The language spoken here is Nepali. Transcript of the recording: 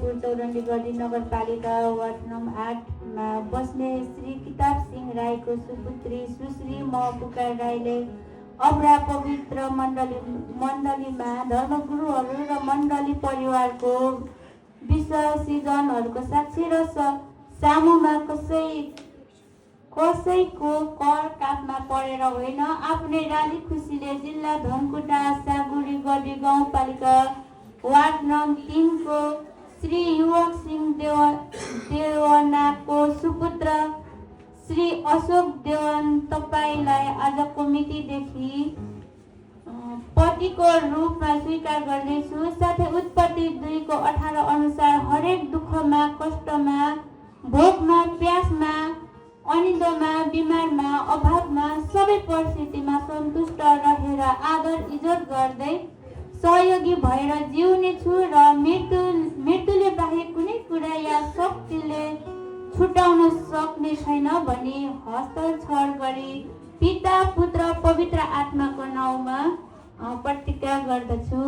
रायपुर चौरण्डी गढी नगरपालिका वार्ड नम्बर 8मा बस्ने श्री किताब सिंह राईको सुपुत्री सुश्री म पुकार राईले अब्रा पवित्र मण्डलीमा धर्मगुरुहरू र मण्डली परिवारको विसर्जनहरूको साक्षी र सामुमा कसैको कर कापमा परेर होइन, आफ्नै राजी खुसीले जिल्ला धनकुटा सागुरी गढी गाउँपालिका वार्ड नम्बर 3 को श्री युवक सिंह देवनाको सुपुत्र श्री अशोक देवन तपाईलाई आजको मितिदेखि पतिको रूपमा स्वीकार गर्दैछु। साथै उत्पत्ति 2 को 18 अनुसार हरेक दुःखमा, कष्टमा, भोकमा, प्यासमा, अनिन्दमा, बिमारमा, अभावमा, सबै परिस्थितिमा सन्तुष्ट रहेर आदर इज्जत गर्दै सहयोगी भएर जिउने छु र मृत्युले बाहेक कुनै कुरा या शक्तिले छुटाउन सक्ने छैन भनी हस्ताक्षर गरी पिता, पुत्र, पवित्र आत्माको नाउँमा प्रतिज्ञा गर्दछु।